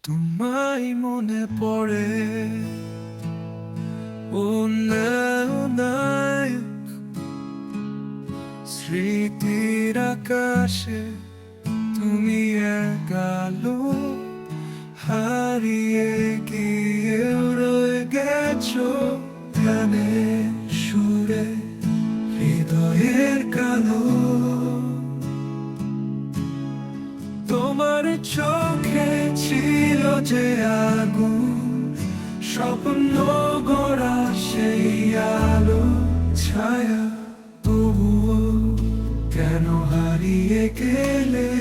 তোমায় মনে পড়ে অন্যায় স্মৃতির আকাশে তুমি এক আলো হারিয়ে গিয়ে রয়ে গেছো ধ্যানে সুরে হৃদয়ের কালো। তোমার চোখে ছিল যে আগুন, স্বপ্ন গড়া সেই আলো ছায়া, তবুও কেন হারিয়ে গেলে?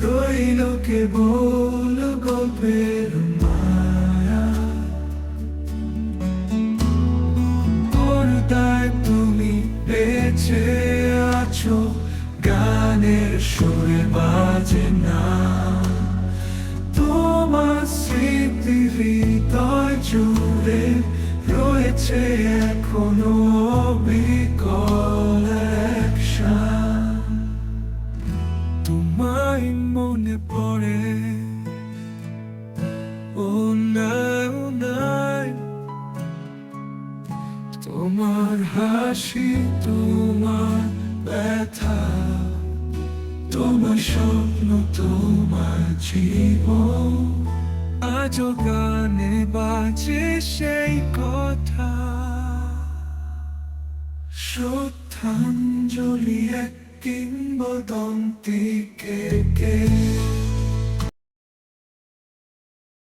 রইল কেবল গল্পের মায়া। পর্দায় তুমি বেঁচে আছো, গানের সুরে বাজে না তোমার স্মৃতি হৃদয় জুড়ে রয়েছে এখনো অবিকল এক শান। তোমায় মনে পড়ে অন্যায়, তোমার হাসি, তোমার ব্যথা, তোমার স্বপ্ন, তোমার জীবন, আজও গানে বাজে সেই কথা। শ্রদ্ধাঞ্জলি এক কিংবদন্তিকে।